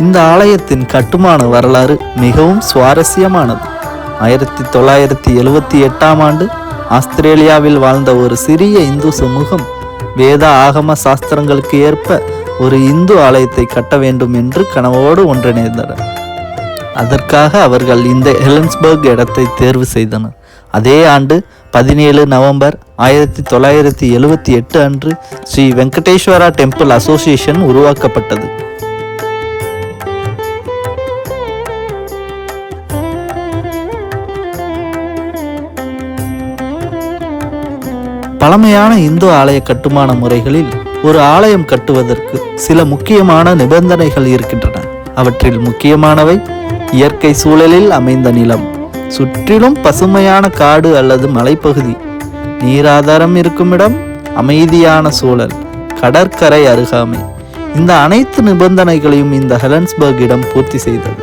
இந்த ஆலயத்தின் கட்டுமான வரலாறு மிகவும் சுவாரஸ்யமானது. 1978ஆம் ஆண்டு ஆஸ்திரேலியாவில் வாழ்ந்த ஒரு சிறிய இந்து சமூகம் வேத ஆகம சாஸ்திரங்களுக்கு ஏற்ப ஒரு இந்து ஆலயத்தை கட்ட வேண்டும் என்று கனவோடு ஒன்றிணைந்தனர். அதற்காக அவர்கள் இந்த ஹெலன்ஸ்பர்க் இடத்தை தேர்வு செய்தனர். அதே ஆண்டு 17 நவம்பர் 1978 அன்று ஸ்ரீ வெங்கடேஸ்வரா டெம்பிள் அசோசியேஷன் உருவாக்கப்பட்டது. பழமையான இந்து ஆலய கட்டுமான முறைகளில் ஒரு ஆலயம் கட்டுவதற்கு சில முக்கியமான நிபந்தனைகள் இருக்கின்றன. அவற்றில் முக்கியமானவை: இயற்கை சூழலில் அமைந்த நிலம், சுற்றிலும் பசுமையான காடு அல்லது மலைப்பகுதி, நீராதாரம் இருக்குமிடம், அமைதியான சூழல், கடற்கரை அருகாமை. இந்த அனைத்து நிபந்தனைகளையும் இந்த ஹெலன்ஸ்பர்க் இடம் பூர்த்தி செய்தது.